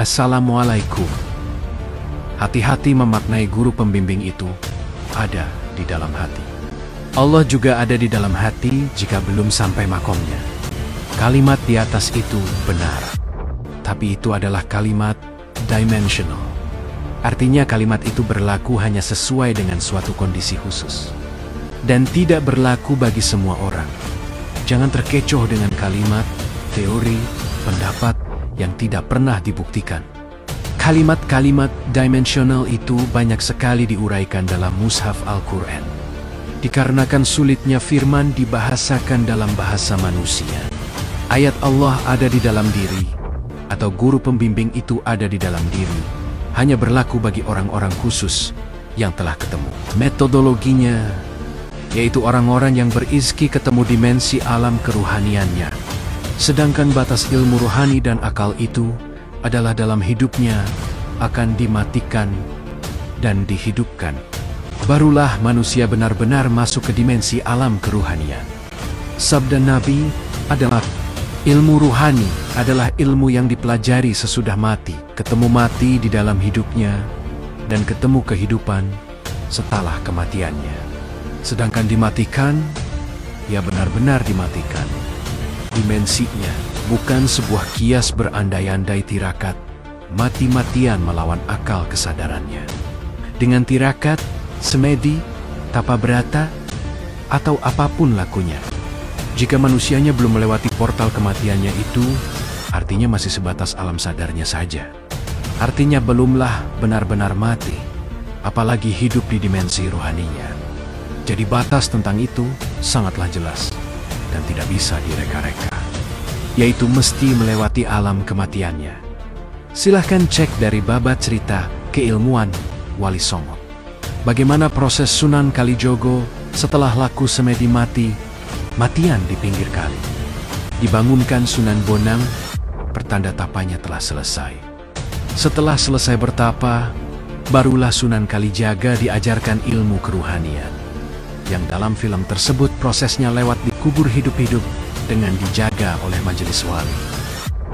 Assalamualaikum. Hati-hati memaknai guru pembimbing itu ada di dalam hati. Allah juga ada di dalam hati jika belum sampai makomnya. Kalimat di atas itu benar, tapi itu adalah kalimat dimensional. Artinya kalimat itu berlaku hanya sesuai dengan suatu kondisi khusus dan tidak berlaku bagi semua orang. Jangan terkecoh dengan kalimat, teori, pendapat yang tidak pernah dibuktikan. Kalimat-kalimat dimensional itu banyak sekali diuraikan dalam mushaf Al-Quran. Dikarenakan sulitnya firman dibahasakan dalam bahasa manusia. Ayat Allah ada di dalam diri, atau guru pembimbing itu ada di dalam diri, hanya berlaku bagi orang-orang khusus yang telah ketemu. Metodologinya, yaitu orang-orang yang berizki ketemu dimensi alam keruhaniannya. Sedangkan batas ilmu rohani dan akal itu adalah dalam hidupnya akan dimatikan dan dihidupkan. Barulah manusia benar-benar masuk ke dimensi alam keruhanian. Sabda Nabi adalah ilmu ruhani adalah ilmu yang dipelajari sesudah mati, ketemu mati di dalam hidupnya, dan ketemu kehidupan setelah kematiannya. Sedangkan dimatikan, ya benar-benar dimatikan. Dimensinya bukan sebuah kias berandai-andai tirakat, mati-matian melawan akal kesadarannya. Dengan tirakat, semedi, tapa berata, atau apapun lakunya. Jika manusianya belum melewati portal kematiannya itu, artinya masih sebatas alam sadarnya saja. Artinya belumlah benar-benar mati, apalagi hidup di dimensi rohaninya. Jadi batas tentang itu sangatlah jelas dan tidak bisa direka-reka, yaitu mesti melewati alam kematiannya. Silahkan cek dari babat cerita keilmuan Wali Songo. Bagaimana proses Sunan Kalijogo setelah laku semedi matian di pinggir kali. Dibangunkan Sunan Bonang, pertanda tapanya telah selesai. Setelah selesai bertapa, barulah Sunan Kalijaga diajarkan ilmu keruhanian. Yang dalam film tersebut prosesnya lewat di kubur hidup-hidup dengan dijaga oleh majelis wali.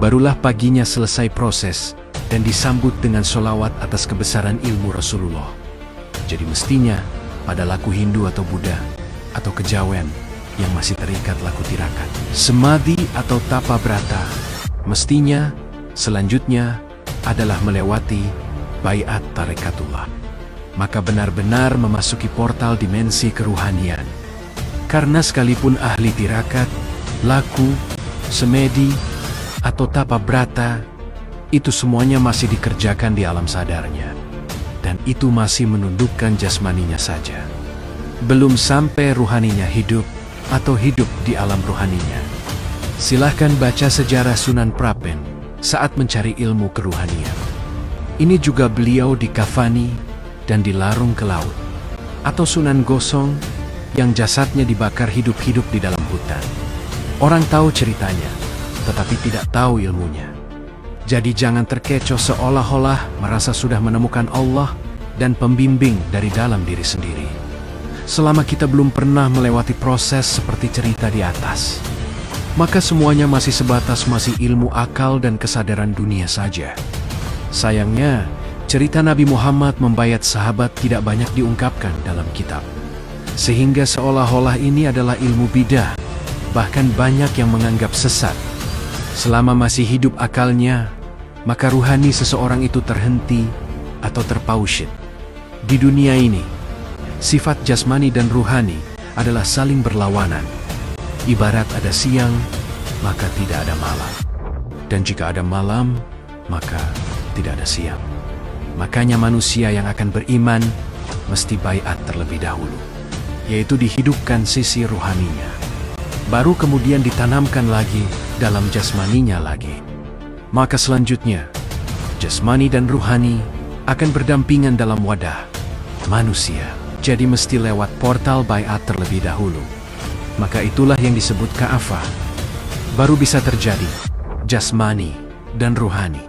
Barulah paginya selesai proses dan disambut dengan sholawat atas kebesaran ilmu Rasulullah. Jadi mestinya pada laku Hindu atau Buddha atau kejawen yang masih terikat laku tirakat, semadi atau tapa brata, mestinya selanjutnya adalah melewati baiat tarekatullah. Maka benar-benar memasuki portal dimensi keruhanian. Karena sekalipun ahli tirakat, laku, semedi, atau tapa brata, itu semuanya masih dikerjakan di alam sadarnya. Dan itu masih menundukkan jasmaninya saja. Belum sampai ruhaninya hidup atau hidup di alam ruhaninya. Silahkan baca sejarah Sunan Prapen saat mencari ilmu keruhanian. Ini juga beliau dikafani dan dilarung ke laut. Atau Sunan Gosong yang jasadnya dibakar hidup-hidup di dalam hutan. Orang tahu ceritanya, tetapi tidak tahu ilmunya. Jadi jangan terkecoh seolah-olah merasa sudah menemukan Allah dan pembimbing dari dalam diri sendiri. Selama kita belum pernah melewati proses seperti cerita di atas, maka semuanya masih sebatas masih ilmu akal dan kesadaran dunia saja. Sayangnya, cerita Nabi Muhammad membayat sahabat tidak banyak diungkapkan dalam kitab. Sehingga seolah-olah ini adalah ilmu bidah, bahkan banyak yang menganggap sesat. Selama masih hidup akalnya, maka ruhani seseorang itu terhenti atau terpausyit. Di dunia ini, sifat jasmani dan ruhani adalah saling berlawanan. Ibarat ada siang, maka tidak ada malam. Dan jika ada malam, maka tidak ada siang. Makanya manusia yang akan beriman mesti baiat terlebih dahulu, yaitu dihidupkan sisi ruhaninya. Baru kemudian ditanamkan lagi dalam jasmaninya lagi. Maka selanjutnya, jasmani dan ruhani akan berdampingan dalam wadah manusia. Jadi mesti lewat portal baiat terlebih dahulu. Maka itulah yang disebut ka'afah. Baru bisa terjadi jasmani dan ruhani.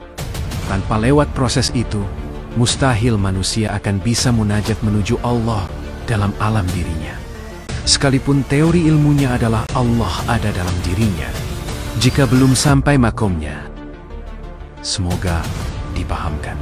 Tanpa lewat proses itu, mustahil manusia akan bisa munajat menuju Allah dalam alam dirinya. Sekalipun teori ilmunya adalah Allah ada dalam dirinya, jika belum sampai makomnya, semoga dipahamkan.